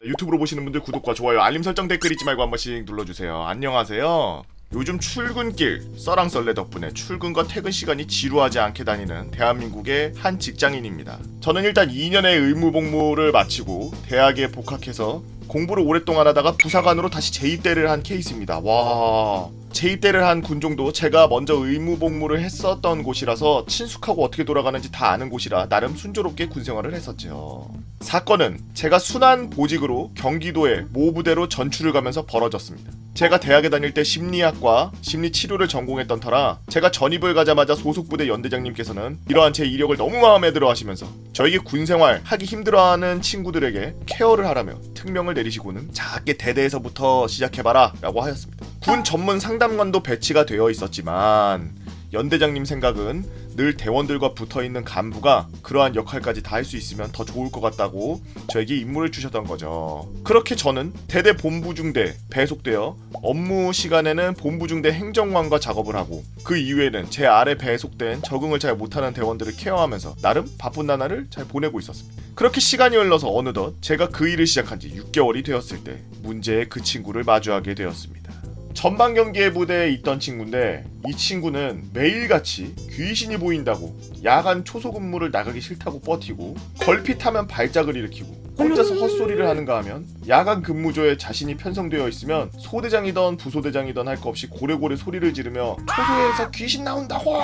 유튜브로 보시는 분들 구독과 좋아요, 알림 설정, 댓글 잊지 말고 한 번씩 눌러주세요. 안녕하세요. 요즘 출근길 썰랑썰레 덕분에 출근과 퇴근 시간이 지루하지 않게 다니는 대한민국의 한 직장인입니다. 저는 일단 2년의 의무복무를 마치고 대학에 복학해서 공부를 오랫동안 하다가 부사관으로 다시 재입대를 한 케이스입니다. 와... 재입대를 한 군종도 제가 먼저 의무복무를 했었던 곳이라서 친숙하고 어떻게 돌아가는지 다 아는 곳이라 나름 순조롭게 군생활을 했었죠. 사건은 제가 순환 보직으로 경기도의 모 부대로 전출을 가면서 벌어졌습니다. 제가 대학에 다닐 때 심리학과 심리치료를 전공했던 터라 제가 전입을 가자마자 소속부대 연대장님께서는 이러한 제 이력을 너무 마음에 들어 하시면서 저에게 군생활 하기 힘들어하는 친구들에게 케어를 하라며 특명을 내리시고는 작게 대대에서부터 시작해봐라 라고 하였습니다. 군 전문 상담관도 배치가 되어 있었지만 연대장님 생각은 늘 대원들과 붙어있는 간부가 그러한 역할까지 다 할 수 있으면 더 좋을 것 같다고 저에게 임무를 주셨던 거죠. 그렇게 저는 대대 본부중대 배속되어 업무 시간에는 본부중대 행정관과 작업을 하고 그 이후에는 제 아래 배속된 적응을 잘 못하는 대원들을 케어하면서 나름 바쁜 나날을 잘 보내고 있었습니다. 그렇게 시간이 흘러서 어느덧 제가 그 일을 시작한 지 6개월이 되었을 때 문제의 그 친구를 마주하게 되었습니다. 전방 경계 부대에 있던 친구인데 이 친구는 매일같이 귀신이 보인다고 야간 초소 근무를 나가기 싫다고 버티고 걸핏하면 발작을 일으키고 혼자서 헛소리를 하는가 하면 야간 근무조에 자신이 편성되어 있으면 소대장이던 부소대장이던 할 거 없이 고래고래 소리를 지르며 초소에서 귀신 나온다고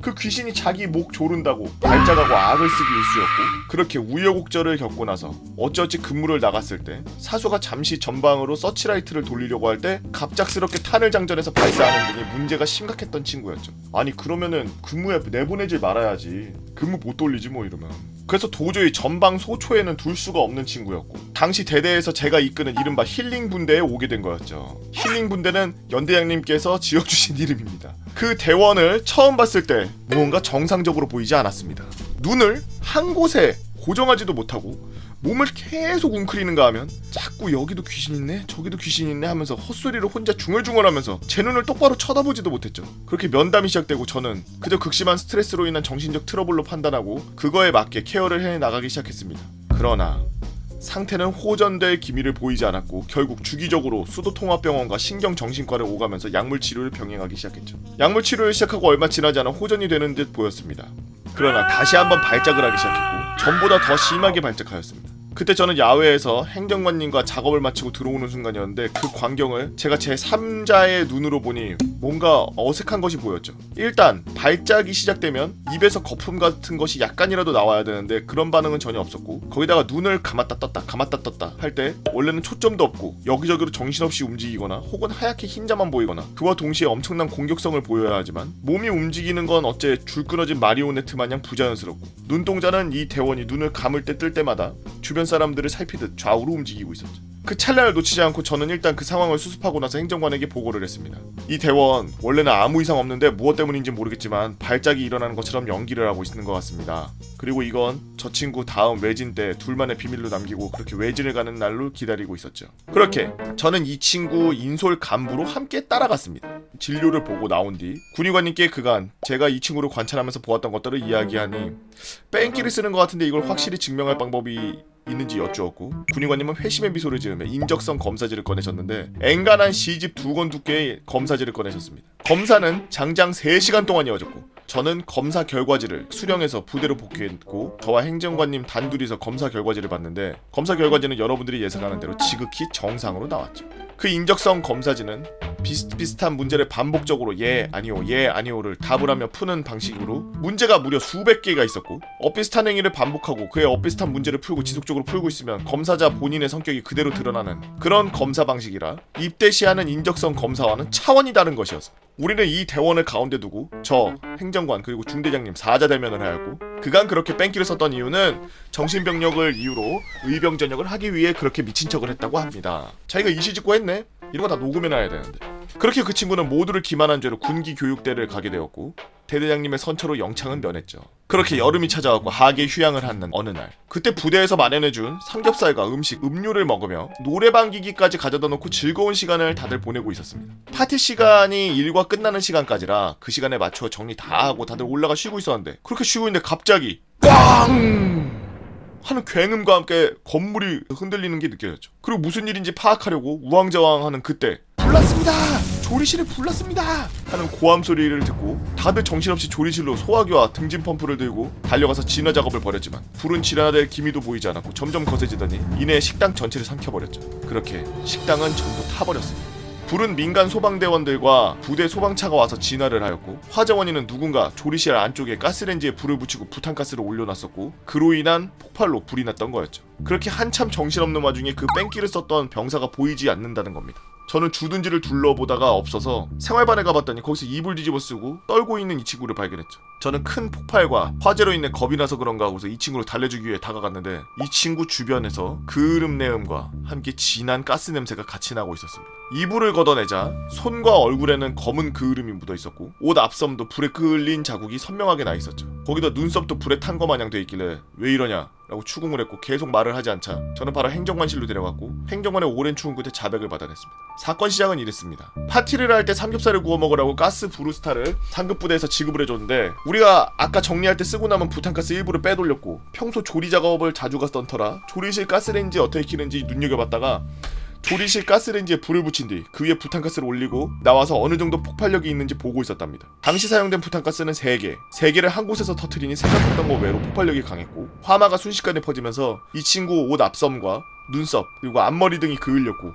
그 귀신이 자기 목 조른다고 발작하고 악을 쓰기 일쑤였고 그렇게 우여곡절을 겪고 나서 어찌어찌 근무를 나갔을 때 사수가 잠시 전방으로 서치라이트를 돌리려고 할 때 갑작스럽게 탄을 장전해서 발사하는 등의 문제가 심각했던 친구였죠. 아니 그러면은 근무에 내보내질 말아야지. 근무 못 돌리지 뭐 이러면. 그래서 도저히 전방 소초에는 둘 수가 없는 친구였고 당시 대대에서 제가 이끄는 이른바 힐링 분대에 오게 된 거였죠. 힐링 분대는 연대장님께서 지어주신 이름입니다. 그 대원을 처음 봤을 때 무언가 정상적으로 보이지 않았습니다. 눈을 한 곳에 고정하지도 못하고 몸을 계속 웅크리는가 하면 자꾸 여기도 귀신 있네 저기도 귀신 있네 하면서 헛소리를 혼자 중얼중얼하면서 제 눈을 똑바로 쳐다보지도 못했죠. 그렇게 면담이 시작되고 저는 그저 극심한 스트레스로 인한 정신적 트러블로 판단하고 그거에 맞게 케어를 해나가기 시작했습니다. 그러나 상태는 호전될 기미를 보이지 않았고 결국 주기적으로 수도통합병원과 신경정신과를 오가면서 약물치료를 병행하기 시작했죠. 약물치료를 시작하고 얼마 지나지 않아 호전이 되는 듯 보였습니다. 그러나 다시 한번 발작을 하기 시작했고 전보다 더 심하게 발작하였습니다. 그때 저는 야외에서 행정관님과 작업을 마치고 들어오는 순간이었는데 그 광경을 제가 제 3자의 눈으로 보니 뭔가 어색한 것이 보였죠. 일단 발작이 시작되면 입에서 거품 같은 것이 약간이라도 나와야 되는데 그런 반응은 전혀 없었고 거기다가 눈을 감았다 떴다 할 때 원래는 초점도 없고 여기저기로 정신없이 움직이거나 혹은 하얗게 흰자만 보이거나 그와 동시에 엄청난 공격성을 보여야 하지만 몸이 움직이는 건 어째 줄 끊어진 마리오네트 마냥 부자연스럽고 눈동자는 이 대원이 눈을 감을 때 뜰 때마다 주변 사람들을 살피듯 좌우로 움직이고 있었죠. 그 찰나를 놓치지 않고 저는 일단 그 상황을 수습하고 나서 행정관에게 보고를 했습니다. 이 대원 원래는 아무 이상 없는데 무엇 때문인지 모르겠지만 발작이 일어나는 것처럼 연기를 하고 있는 것 같습니다. 그리고 이건 저 친구 다음 외진 때 둘만의 비밀로 남기고 그렇게 외진을 가는 날로 기다리고 있었죠. 그렇게 저는 이 친구 인솔 간부로 함께 따라갔습니다. 진료를 보고 나온 뒤 군의관님께 그간 제가 이 친구를 관찰하면서 보았던 것들을 이야기하니 뺑기를 쓰는 것 같은데 이걸 확실히 증명할 방법이 있는지 여쭈었고 군의관님은 회심의 미소를 지으며 인적성 검사지를 꺼내셨는데 앵간한 시집 2권 두께의 검사지를 꺼내셨습니다. 검사는 장장 3시간 동안 이어졌고 저는 검사 결과지를 수령해서 부대로 복귀했고 저와 행정관님 단둘이서 검사 결과지를 봤는데 검사 결과지는 여러분들이 예상하는 대로 지극히 정상으로 나왔죠. 그 인적성 검사지는 비슷비슷한 문제를 반복적으로 예 아니오를 답을 하며 푸는 방식으로 문제가 무려 수백 개가 있었고 엇비슷한 행위를 반복하고 그의 엇비슷한 문제를 풀고 지속적으로 풀고 있으면 검사자 본인의 성격이 그대로 드러나는 그런 검사 방식이라 입대시하는 인적성 검사와는 차원이 다른 것이었어. 우리는 이 대원을 가운데 두고 저, 행정관 그리고 중대장님 4자 대면을 하였고 그간 그렇게 뺑기를 썼던 이유는 정신병력을 이유로 의병전역을 하기 위해 그렇게 미친 척을 했다고 합니다. 자기가 이시직고 했네? 이런 거 다 녹음해놔야 되는데. 그렇게 그 친구는 모두를 기만한 죄로 군기 교육대를 가게 되었고 대대장님의 선처로 영창은 면했죠. 그렇게 여름이 찾아왔고 하계 휴양을 하는 어느 날 그때 부대에서 마련해준 삼겹살과 음식, 음료를 먹으며 노래방 기기까지 가져다 놓고 즐거운 시간을 다들 보내고 있었습니다. 파티 시간이 일과 끝나는 시간까지라 그 시간에 맞춰 정리 다 하고 다들 올라가 쉬고 있었는데 그렇게 쉬고 있는데 갑자기 꽝! 하는 굉음과 함께 건물이 흔들리는 게 느껴졌죠. 그리고 무슨 일인지 파악하려고 우왕좌왕하는 그때 불났습니다! 조리실을 불났습니다! 하는 고함 소리를 듣고 다들 정신없이 조리실로 소화기와 등진 펌프를 들고 달려가서 진화 작업을 벌였지만 불은 진화될 기미도 보이지 않았고 점점 거세지더니 이내 식당 전체를 삼켜버렸죠. 그렇게 식당은 전부 타버렸습니다. 불은 민간 소방대원들과 부대 소방차가 와서 진화를 하였고 화재원인은 누군가 조리실 안쪽에 가스레인지에 불을 붙이고 부탄가스를 올려놨었고 그로 인한 폭발로 불이 났던 거였죠. 그렇게 한참 정신없는 와중에 그 뺑기를 썼던 병사가 보이지 않는다는 겁니다. 저는 주둔지를 둘러보다가 없어서 생활반에 가봤더니 거기서 이불 뒤집어 쓰고 떨고 있는 이 친구를 발견했죠. 저는 큰 폭발과 화재로 인해 겁이 나서 그런가 하고서 이 친구를 달래주기 위해 다가갔는데 이 친구 주변에서 그을음 내음과 함께 진한 가스 냄새가 같이 나고 있었습니다. 이불을 걷어내자 손과 얼굴에는 검은 그을음이 묻어 있었고 옷 앞섬도 불에 끌린 자국이 선명하게 나 있었죠. 거기다 눈썹도 불에 탄 거 마냥 돼 있길래 왜 이러냐 라고 추궁을 했고 계속 말을 하지 않자 저는 바로 행정관실로 데려갔고 행정관의 오랜 추궁 끝에 자백을 받아냈습니다. 사건 시작은 이랬습니다. 파티를 할 때 삼겹살을 구워 먹으라고 가스 브루스타를 상급 부대에서 지급을 해줬는데 우리가 아까 정리할 때 쓰고 남은 부탄가스 일부를 빼돌렸고 평소 조리 작업을 자주 갔던 터라 조리실 가스레인지 어떻게 키는지 눈여겨봤다가 조리실 가스레인지에 불을 붙인 뒤 그 위에 부탄가스를 올리고 나와서 어느 정도 폭발력이 있는지 보고 있었답니다. 당시 사용된 부탄가스는 3개. 3개를 한 곳에서 터트리니 생각했던 것 외로 폭발력이 강했고 화마가 순식간에 퍼지면서 이 친구 옷 앞섬과 눈썹 그리고 앞머리 등이 그을렸고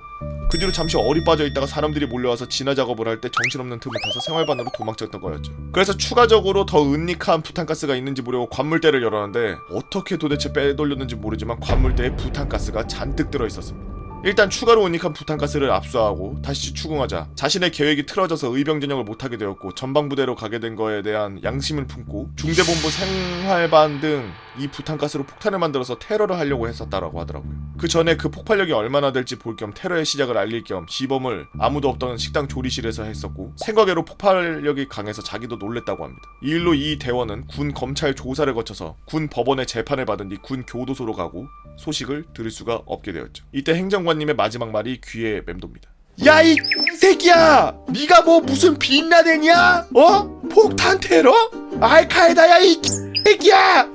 그 뒤로 잠시 얼이 빠져 있다가 사람들이 몰려와서 진화 작업을 할 때 정신없는 틈을 타서 생활반으로 도망쳤던 거였죠. 그래서 추가적으로 더 은닉한 부탄가스가 있는지 보려고 관물대를 열었는데 어떻게 도대체 빼돌렸는지 모르지만 관물대에 부탄가스가 잔뜩 들어있었습니다. 일단 추가로 은닉한 부탄가스를 압수하고 다시 추궁하자 자신의 계획이 틀어져서 의병전역을 못하게 되었고 전방부대로 가게 된 거에 대한 양심을 품고 중대본부 생활반 등 이 부탄가스로 폭탄을 만들어서 테러를 하려고 했었다라고 하더라고요. 그 전에 그 폭발력이 얼마나 될지 볼 겸 테러의 시작을 알릴 겸 시범을 아무도 없던 식당 조리실에서 했었고 생각외로 폭발력이 강해서 자기도 놀랬다고 합니다. 이 일로 이 대원은 군 검찰 조사를 거쳐서 군 법원의 재판을 받은 뒤 군 교도소로 가고 소식을 들을 수가 없게 되었죠. 이때 행정관님의 마지막 말이 귀에 맴돕니다. 야 이 새끼야! 네가 뭐 무슨 빈라덴이야? 어? 폭탄 테러? 알카에다야 이 새끼야!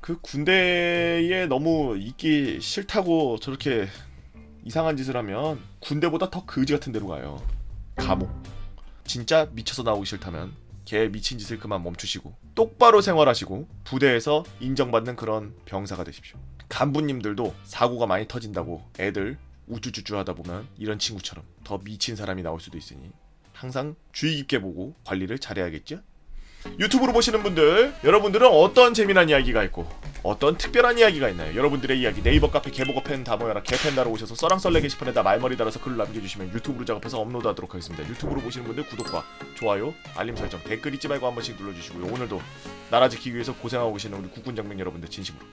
그 군대에 너무 있기 싫다고 저렇게 이상한 짓을 하면 군대보다 더 거지 같은 데로 가요. 감옥. 진짜 미쳐서 나오기 싫다면 개 미친 짓을 그만 멈추시고 똑바로 생활하시고 부대에서 인정받는 그런 병사가 되십시오. 간부님들도 사고가 많이 터진다고 애들 우쭈쭈쭈 하다 보면 이런 친구처럼 더 미친 사람이 나올 수도 있으니 항상 주의 깊게 보고 관리를 잘해야겠죠? 유튜브로 보시는 분들, 여러분들은 어떤 재미난 이야기가 있고 어떤 특별한 이야기가 있나요? 여러분들의 이야기 네이버 카페 개보고 팬 다 모여라 개팬다로 오셔서 써랑썰레 게시판에다 말머리 달아서 글을 남겨주시면 유튜브로 작업해서 업로드하도록 하겠습니다. 유튜브로 보시는 분들 구독과 좋아요, 알림 설정, 댓글 잊지 말고 한 번씩 눌러주시고요. 오늘도 나라 지키기 위해서 고생하고 계시는 우리 국군 장병 여러분들 진심으로